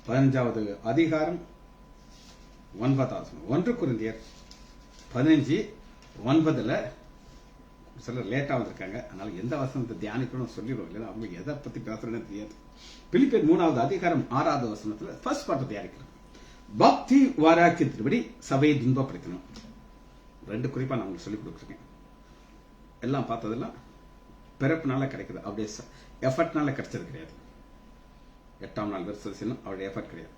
15வது அதிகாரம் 9வது. 1 கொரிந்தியர் 15:9 சிலர் லேட்டா வந்திருக்காங்க, அதனால எந்த வசனத்தை தியானிக்கணும் சொல்லிடுவோம், இல்லையா அவங்க எதை பத்தி பேசுறேன்னு தெரியாது. பிலிப்பியர் 3வது அதிகாரம் 6வது வசனத்துல ஃபர்ஸ்ட் பார்ட் தியானிக்கிறோம். பக்தி வாராக்கியத்தின்படி சபையை துன்பப்படுத்தணும். 2 குறிப்பா நான் உங்களுக்கு சொல்லிக் கொடுக்குறேன். எல்லாம் பார்த்ததெல்லாம் பிறப்புனால கிடைக்குது, அப்படியே எஃபர்ட்னால கிடைச்சது கிடையாது. 8ஆம் நாள் விசுவாசினும் அவருடைய எஃபர்ட் கிடையாது.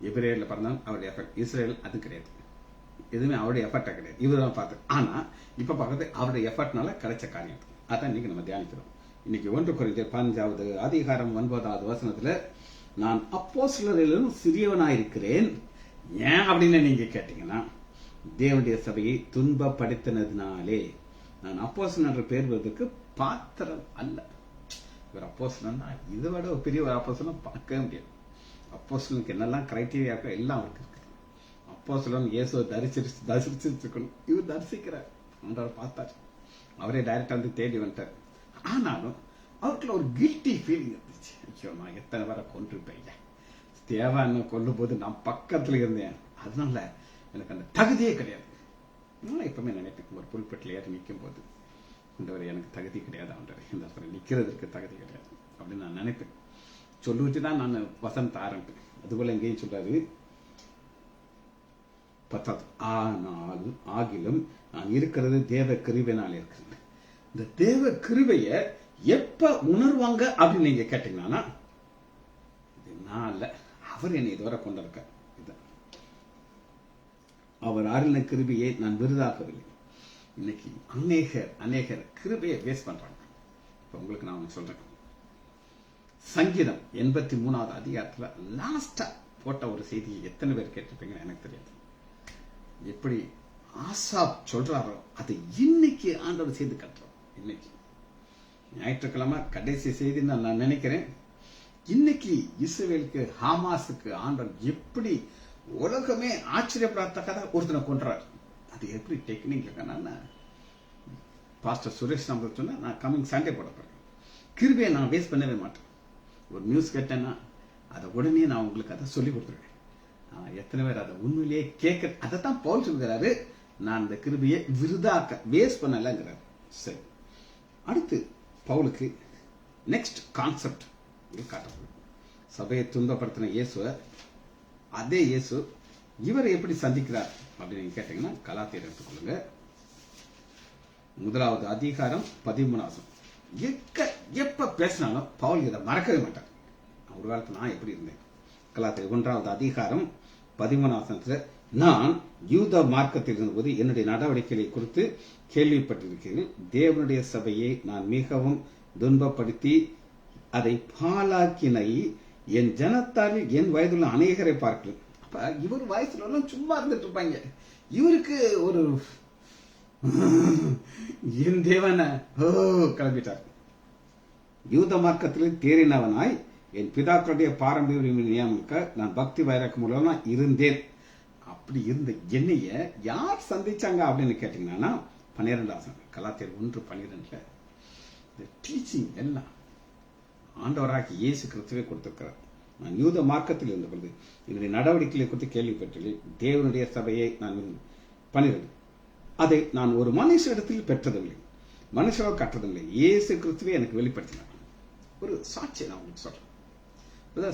எபிரேயர்ல பிறந்தாலும் அவருடைய எஃபர்ட், இஸ்ரேல் அது கிடையாது. எதுவுமே அவருடைய எஃபர்ட்டா கிடையாது. இவர்தான் பார்த்து. ஆனா இப்ப பார்க்கறது அவருடைய எஃபர்ட்னால கிடைச்ச காரியம். அதான் இன்னைக்கு நம்ம தியானிக்கிறோம். இன்னைக்கு 1 கொரிந்தியர் 15வது அதிகாரம் 9வது வசனத்துல, நான் அப்போஸ்தலரிலும் சிறியவனாயிருக்கிறேன். ஏன் அப்படின்னு நீங்க கேட்டீங்கன்னா, தேவனுடைய சபையை துன்பப்படுத்தினதுனாலே நான் அப்போஸ்தலன் என்ற பெயர் வருவதற்கு பாத்திரம் அல்ல. இவர் அப்போஸ்தலன்னா இதை விட ஒரு பெரிய ஒரு அப்போஸ்தலன் பார்க்கவே முடியாது. அப்போஸ்தலனுக்கு என்னெல்லாம் கிரைட்டீரியா இருக்கோ எல்லாம் அவருக்கு இருக்கு. அப்போஸ்தலன் இயேசுவை தரிசிச்சிருக்கணும். இவர் தரிசிக்கிறார், ஆண்டவர் பார்த்தார், அவரே டைரக்டா வந்து தேடி வந்துட்டார். ஆனாலும் அவருக்குள்ள ஒரு கில்ட்டி ஃபீலிங் இருந்துச்சு. ஐயோ, நான் எத்தனை பேரை கொண்டிருப்பேன், தேவான்னு கொல்லும் போது நான் பக்கத்துல இருந்தேன், அதனால எனக்கு அந்த தகுதியே கிடையாது. நான் எப்பவுமே நினைப்பேன், ஒரு புல்பெட்டில் ஏறி நிற்கும் போது, ஆண்டவரே எனக்கு தகுதி கிடையாது, ஆண்டவரே இந்த நிக்கிறதுக்கு தகுதி கிடையாது அப்படின்னு நான் நினைப்பேன். சொல்லிவிட்டு தான் நான் வசனத்தை ஆரம்பிப்பேன். அதுபோல எங்கேயும் சொல்றாரு 10வது, ஆனால் ஆகிலும் நான் இருக்கிறது தேவ கிருபையினால் இருக்கிறேன். இந்த தேவ கிருபைய எப்ப உணர்வாங்க அப்படின்னு நீங்க கேட்டீங்கன்னா, நான் இல்ல, அவர் என்னை இதுவரை கொண்டிருக்க, அவர் அருளின கிருபையை நான் விருதாக்கவில்லை. இன்னைக்கு அநேகர் கிருபையை வேஸ்ட் பண்றாங்க. இப்ப உங்களுக்கு நான் சொல்றேன், சங்கீதம் 83வது அதிகாரத்துல லாஸ்டா போட்ட ஒரு செய்தியை எத்தனை பேர் கேட்டிருப்பீங்கன்னு எனக்கு தெரியாது. எப்படி ஆசாப் சொல்றாரோ அதை இன்னைக்கு ஆண்டவர் செய்து கட்டுறோம். இன்னைக்கு ஞாயிற்றுக்கிழமை கடைசி செய்தி நான் நினைக்கிறேன். இன்னைக்கு இஸ்ரவேலுக்கு ஹமாஸுக்கு ஆண்டவர் எப்படி உலகமே ஆச்சரியப்படத்தக்கதா ஒருத்தனை கொன்றார். அது எப்படி டெக்னிக் பாஸ்டர் சுரேஷ் நம்ம சொன்னா நான் கம்மிங் சண்டே போட போறேன். கிருபையை நான் வேஸ்ட் பண்ணவே மாட்டேன். ஒரு நியூஸ் கேட்டேன்னா அதை உடனே நான் உங்களுக்கு அதை சொல்லி கொடுத்துருவேன். எத்தனை பேர் அதை உண்மையிலேயே கேட்க, அதை தான் பவுல் சொல்கிறாரு, நான் அந்த கிருபையை விருதாக்க வேஸ்ட் பண்ணலங்கிறார். சரி, அடுத்து பவுலுக்கு நெக்ஸ்ட் கான்செப்ட் காட்டப்படும். சபையை துன்பப்படுத்தின இயேசுவை அதே இயேசு இவரை எப்படி சந்திக்கிறார் அப்படின்னு கேட்டீங்கன்னா கலாத்தியர் எடுத்துக்கொள்ளுங்க. 1வது அதிகாரம் 13 எப்ப பேசினாலும் பவுல் இதை மறக்கவே மாட்டார். ஒரு காலத்துல நான் எப்படி இருந்தேன். கலாத்தியர் 1வது அதிகாரம் 13 நான் யூத மார்க்கத்தில் இருந்தபோது என்னுடைய நடவடிக்கைகளை குறித்து கேள்விப்பட்டிருக்கிறேன். தேவனுடைய சபையை நான் மிகவும் துன்பப்படுத்தி அதை பாலாக்கினை என் ஜனத்தாரில் என் வயதுள்ள அநேகரை பார்க்கிறேன். அப்ப இவர் வயசுல சும்மா இருந்துட்டு இருப்பாங்க. இவருக்கு ஒரு என் தேவன கிளம்பிட்டார். யூத மார்க்கத்தில் தேறினவனாய் என் பிதாக்களுடைய பாரம்பரிய நியமிக்க நான் பக்தி வைராக்கம் மூலமா இருந்தேன். அப்படி இருந்த என்னைய யார் சந்திச்சாங்க அப்படின்னு கேட்டீங்கன்னா 12 கலாத்தியர் 1:12 டீச்சிங் எல்லாம் ஆண்டவராகி இயேசு கிறிஸ்துவே கொடுத்திருக்கிறார். நான் யூத மார்க்கத்தில் இருந்த பொழுது என்னுடைய நடவடிக்கைகளை குறித்து கேள்விப்பட்டேன். தேவனுடைய சபையை நான் 12 அதை நான் ஒரு மனுஷ இடத்தில் பெற்றதில்லை, மனுஷரால் கற்றதில்லை, இயேசு கிறிஸ்துவே எனக்கு வெளிப்படுத்தினார். ஒரு சாட்சி நான் உங்களுக்கு சொல்றேன்.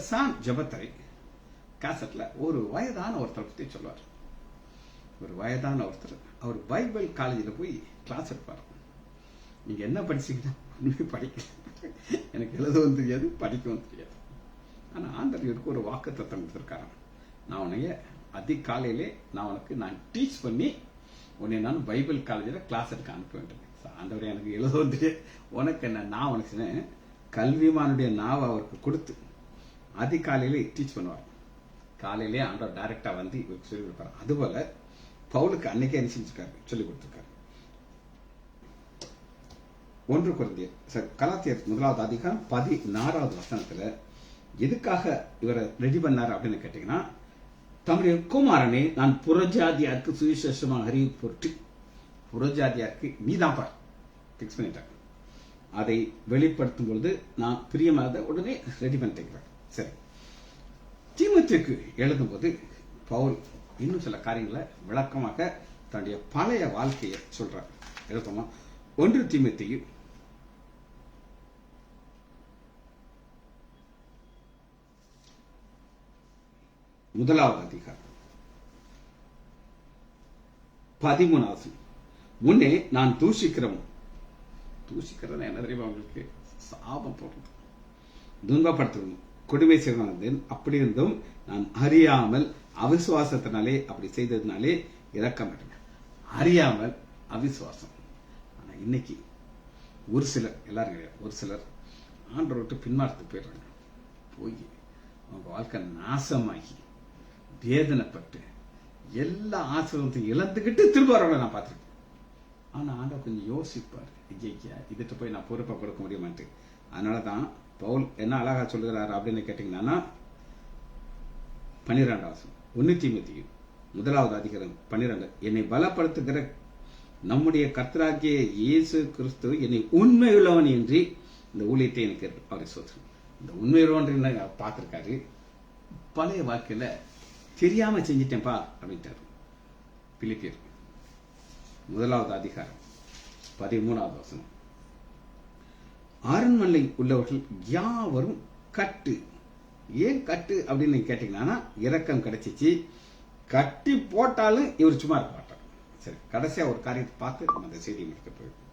சாம் ஜபத்தரை கேசட்ல ஒரு வயதான ஒருத்தரை பத்தி சொல்வார். ஒரு வயதான ஒருத்தர், அவர் பைபிள் காலேஜில் போய் கிளாஸ் எடுப்பார். நீங்க என்ன படிச்சீங்கன்னா ஒண்ணுமே படிக்கல, எனக்கு எழுதவும் தெரியாது படிக்கவும் தெரியாது. ஆனா ஆண்டவர் இவருக்கு ஒரு வாக்கு தத்தம் கொடுத்திருக்காரு. நான் உன்னைய அதிகாலையிலே நான் டீச் பண்ணி உன்னை நான் பைபிள் காலேஜில் கிளாஸ் எடுக்க அனுப்ப வேண்டும். ஆண்டவர் எனக்கு எழுதவும் தெரியாது, உனக்கு என்ன, நான் உனக்கு கல்விமானுடைய நாவை அவருக்கு கொடுத்து அதிகாலையிலே டீச் பண்ணுவார். காலையிலேயே ஆண்டவர் டைரக்டா வந்து இவருக்கு சொல்லிக் கொடுப்பாரு. அதுபோல பவுலுக்கு அன்னைக்கே என்ன செஞ்சிருக்காரு, சொல்லிக் கொடுத்திருக்காரு. 1 கொரிந்தியர் கலாத்தியர் 1வது அதிகாரம் 16 எதுக்காக இவரை ரெடி பண்ணார் அப்படின்னு கேட்டீங்கன்னா, தம்முடைய குமாரனை நான் புறஜாதியாருக்கு சுவிசேஷமாக அறிவு பொருட்டு, புறஜாதியாருக்கு நீதான் பார் பிக்ஸ் பண்ணிட்டாங்க, அதை வெளிப்படுத்தும் பொழுது நான் பிரியமாக உடனே ரெடி பண்ணிட்டேன். சரி, தீமோத்தேயுக்கு எழுதும் போது பவுல் இன்னும் சில காரியங்களை விளக்கமாக தன்னுடைய பழைய வாழ்க்கையை சொல்றார். எழுப்பமா 1 தீமோத்தேயு 1வது அதிகாரம் 13 முன்னே நான் தூஷிக்கிறவன் என்ன தெரியுமா உங்களுக்கு, சாபம் போடுறது, துன்பப்படுத்துறவன், கொடுமை செய்வன். அப்படி இருந்தும் நான் அறியாமல் அவிசுவாசத்தினாலே அப்படி செய்ததுனாலே இறக்க மாட்டேன். அறியாமல் அவிசுவாசம். ஆனா இன்னைக்கு ஒரு சிலர், எல்லாரும் கிடையாது, ஒரு சிலர் ஆண்டவரை விட்டு பின்மாறத்து போயிடுறாங்க. போய் அவங்க வாழ்க்கை நாசமாகி வேதனைப்பட்டு எல்லா ஆசிரியத்தையும் இழந்துகிட்டு திரும்ப வரவங்களை நான் பார்த்திருக்கேன். ஆனா ஆண்டவர் கொஞ்சம் யோசிப்பார், ஐயா இதுட்டு போய் நான் பொறுப்பை கொடுக்க முடியுமான்ட்டு. அதனாலதான் பவுல் என்ன அழகா சொல்லுகிறார் அப்படின்னு கேட்டீங்கன்னா 12 1 தீமோத்தேயு 1வது அதிகாரம் 12 என்னை பலப்படுத்துகிற நம்முடைய கர்த்தராகிய இயேசு கிறிஸ்து என்னை உண்மையுள்ளவன் என்று இந்த ஊழியத்தை எனக்கு அவரை சொல்றேன். இந்த உண்மையுள்ளவன் பார்த்திருக்காரு. பழைய வாழ்க்கையில தெரியாம செஞ்சிட்டேன்பா அப்படின்ட்டாரு. பிலிப்பியர் 1வது அதிகாரம் 13 அரண்மனை உள்ளவர்கள் யாவரும் கட்டு. ஏன் கட்டு அப்படின்னு கேட்டீங்கன்னா, இரக்கம் கிடைச்சிச்சு, கட்டி போட்டாலும் இவர் சும்மா இருக்க மாட்டார். சரி, கடைசியா ஒரு காரியத்தை பார்த்து நம்ம அந்த செய்தியை முடிக்க போயிடும்.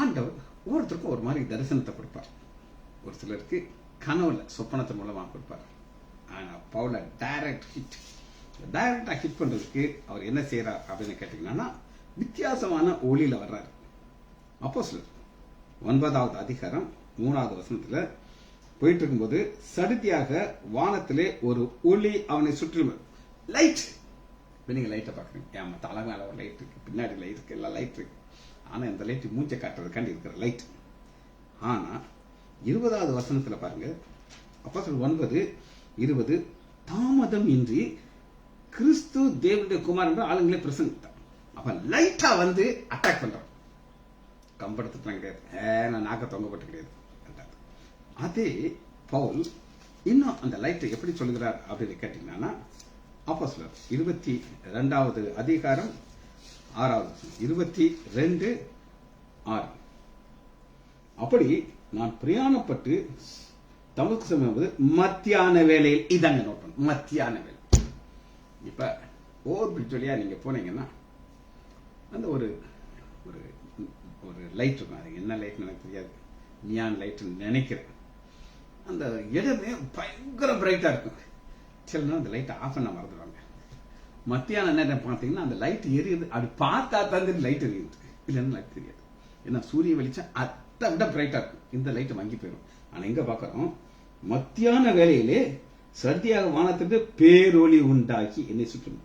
ஆண்டவர் ஒவ்வொருத்தருக்கும் ஒரு மாதிரி தரிசனத்தை கொடுப்பார். ஒரு சிலருக்கு கனவுல சொப்பனத்தின் மூலமா கொடுப்பார். ஆனா பவுல டைரக்டா ஹிட் பண்றதுக்கு அவர் என்ன செய்யறார் அப்படின்னு கேட்டீங்கன்னா, வித்தியாசமான ஒளியில வர்றாரு. அப்போஸ்தலர் 9வது அதிகாரம் 3 போயிட்டு இருக்கும்போது சடுதியாக வானத்திலே ஒரு ஒளி அவனை சுற்றி, லைட். நீங்க லைட்டை பாக்குறீங்க, ஏமா தலை மேல ஒரு லைட் இருக்கு, பின்னாடி லைட் இருக்கு, எல்லாம் லைட் இருக்கு. ஆனா இந்த லைட் மூஞ்சை காட்டுறதுக்காண்டி இருக்கிற லைட். ஆனா 20வது பாருங்க, அப்போஸ்தலர் 9:20 தாமதம் இன்றி கிறிஸ்து தேவனுடைய குமாரன் என்று ஆளுங்களே பிரசங்கித்தார். அப்ப லைட்டா வந்து அட்டாக் பண்றான். கம்பெடுத்துட்டு கிடையாது, நான் நாக்க தொங்கப்பட்டு கிடையாது. அதே பவுல் இன்னும் அந்த லைட்டை எப்படி சொல்லுகிறார் அப்படின்னு கேட்டீங்கன்னா, அப்போஸ்தலர் 22வது அதிகாரம் 6வது 22:6. அப்படி நான் பிரயாணப்பட்டு தமஸ்கு செல்லும்போது மத்தியான வேளையில், இதாங்க நோட் பண்ண, மத்தியான வேலை. இப்ப ஓவர் பிரிட்ஜ் வழியா நீங்க போனீங்கன்னா அந்த ஒரு ஒரு ஒரு லைட் இருக்கும். அது என்ன லைட்னு எனக்கு தெரியாது, நியான் லைட்னு நினைக்கிறேன். அந்த இடமே பயங்கர பிரைட்டா இருக்கும். சில நேரம் அந்த லைட்டை ஆஃப் பண்ண மறந்துடுவாங்க. மத்தியான நேரம் பார்த்தீங்கன்னா அந்த லைட் எரியுது, அப்படி பார்த்தா தான் லைட் எரியுது, இல்லைன்னு லைட் தெரியாது. ஏன்னா சூரிய வெளிச்சம் அதை விட பிரைட்டா இருக்கும். இந்த லைட் மங்கி போயிடும். ஆனா எங்க பார்க்கறோம், மத்தியான வேளையிலே சர்தியாக வானத்திற்கு பேரொளி உண்டாக்கி என்னை சுற்றும்.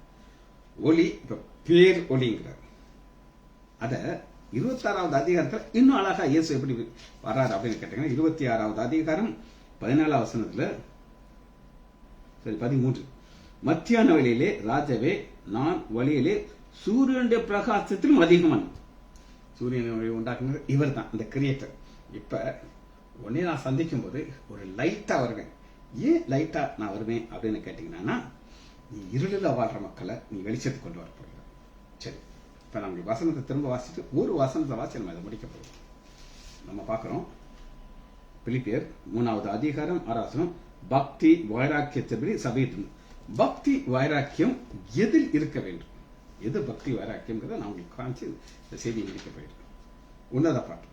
ஒளி இப்ப பேர் ஒளிங்கிறார். அத 26வது அதிகாரத்துல இன்னும் அழகா இயேசு எப்படி வர்றாரு அப்படின்னு கேட்டீங்கன்னா, 26வது அதிகாரம் 14வது வசனத்துல, சரி 13, மத்தியான வேளையிலே ராஜாவே நான் வழியிலே சூரியனுடைய பிரகாசத்திலும் அதிகமான. சூரியன் வழி உண்டாக்குனது இவர் தான், இந்த கிரியேட்டர். இப்ப உடனே நான் சந்திக்கும் போது ஒரு லைட்டா வருவேன். ஏன் லைட்டா நான் வருவேன் அப்படின்னு கேட்டீங்கன்னா, நீ இருளில் வாழ்ற மக்களை நீ வெளிச்சத்துக்கு கொண்டு வர போகிற. சரி, இப்ப நம்ம வசனத்தை திரும்ப வாசிட்டு ஒரு வசனத்தை வாசி நம்ம அதை முடிக்க போகிறோம். நம்ம பார்க்கிறோம் பிலிப்பியர் 3வது அதிகாரம் 6வது வசனம், பக்தி வைராக்கியத்தை சபையிட்டு. பக்தி வைராக்கியம் எதில் இருக்க வேண்டும்? எது பக்தி வைராக்கியம் நான் உங்களுக்கு காமிச்சு இந்த செய்தியை முடிக்க போயிடுறேன். உன்னத பாட்டு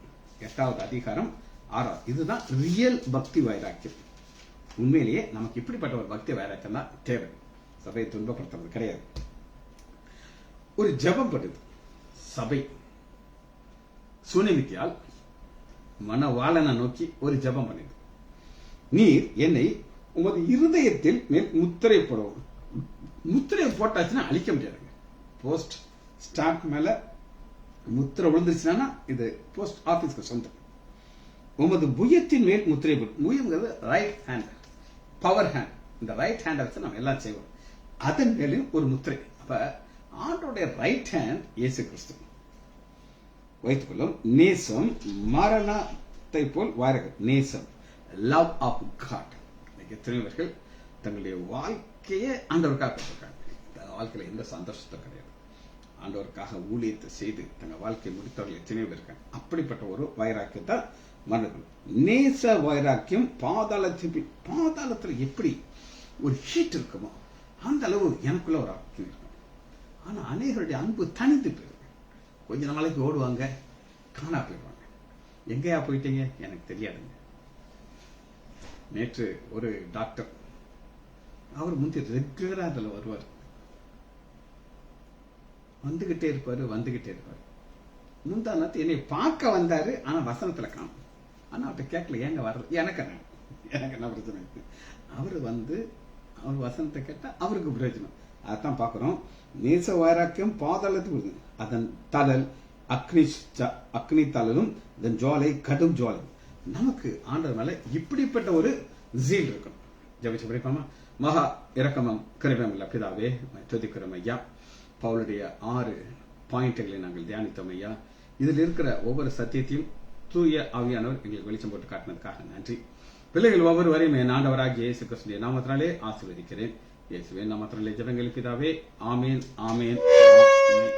8வது அதிகாரம் 6வது, இதுதான் ரியல் பக்தி வைராக்கியம். உண்மையிலேயே நமக்கு இப்படிப்பட்ட ஒரு பக்தி வைராக்கியம் தான் தேவை. சபையை துன்பப்படுத்துறது கிடையாது. ஒரு ஜபம் பண்ணுது சபை சுனிமித்தியால் மனவாளனை நோக்கி ஒரு ஜபம் பண்ணிது. நீர் என்னை உமது இருதயத்தில் மேல் முத்திரை போடவும். முத்திரை போட்டாச்சுன்னா அழிக்க முடியாதுங்க. போஸ்ட் ஸ்டாம்ப் மேல முத்திரை விழுந்துருச்சுன்னா இது போஸ்ட் ஆபீஸ்க்கு சொந்தம். உமது புயத்தின் மேல் முத்திரை போடும். புயங்கிறது ரைட் ஹேண்ட், பவர் ஹேண்ட். இந்த ரைட் ஹேண்ட் வச்சு நம்ம எல்லாம் செய்வோம். அதன் மேலும் ஒரு முத்திரை. அப்ப ஆண்டோடைய ரைட் ஹேண்ட் இயேசு கிறிஸ்து. வைத்துக்கொள்ளும் நேசம் மரணத்தை போல் வாரகம். நேசம், லவ் ஆஃப் காட். எத்தனை பேர்கள் தங்களுடைய வாழ்க்கையை ஆண்டவருக்காக கொடுத்திருக்காங்க. வாழ்க்கையில எந்த சந்தோஷத்தும் கிடையாது. ஆண்டவருக்காக ஊழியத்தை செய்து தங்கள் வாழ்க்கையை முடித்தவர்கள் எத்தனை பேர் இருக்காங்க. அப்படிப்பட்ட ஒரு வைராக்கியத்தை மரணம். நேச வைராக்கியம் பாதாளத்துல எப்படி ஒரு ஹீட் இருக்குமோ அந்த அளவு எனக்குள்ள ஒரு ஆக்கியம் இருக்கும். ஆனா அநேகருடைய அன்பு தனித்து போயிருக்கு. கொஞ்ச நாளைக்கு ஓடுவாங்க, காணா போயிடுவாங்க. எங்கேயா போயிட்டீங்க எனக்கு தெரியாதுங்க. நேற்று ஒரு டாக்டர், அவர் முந்தைய ரெகுலரா அதுல வருவார், வந்துகிட்டே இருப்பாரு. முந்தா நேரத்து என்னை பார்க்க வந்தாரு, ஆனா வசனத்துல காணும். ஆனா அவர்கிட்ட கேட்கல, ஏங்க வரல, எனக்கு என்ன பிரச்சனை இருக்கு. அவரு வந்து அவர் வசனத்தை கேட்டா அவருக்கு பிரயோஜனம். அதான் பாக்குறோம். நேச வைராக்கியம் பாதாளத்துக்கு, அதன் தலல் அக்னி தலலும், அதன் ஜுவாலை கடும் ஜுவாலை. நமக்கு ஆண்டவர் மேல இப்படிப்பட்ட ஒரு ஜீல் இருக்கணும். ஜெபிச்சு படிப்போமா? மகா இரக்கமும் கிருபையும் உள்ள பிதாவே, துதிக்கிறோம் ஐயா. பவுலுடைய 6 பாயிண்ட்களை நாங்கள் தியானித்தோம் ஐயா. இதில் இருக்கிற ஒவ்வொரு சத்தியத்தையும் தூய ஆவியானவர் எங்களுக்கு வெளிச்சம் போட்டு காட்டினதுக்காக நன்றி. பிள்ளைகள் ஒவ்வொருவரையும் என் ஆண்டவராகிய இயேசு கிறிஸ்துவின் நாமத்தினாலே ஆசீர்வதிக்கிறேன். இயேசுவின் நாமத்தினாலே ஜெபங்கள் பிதாவே. ஆமேன், ஆமேன், ஆமேன்.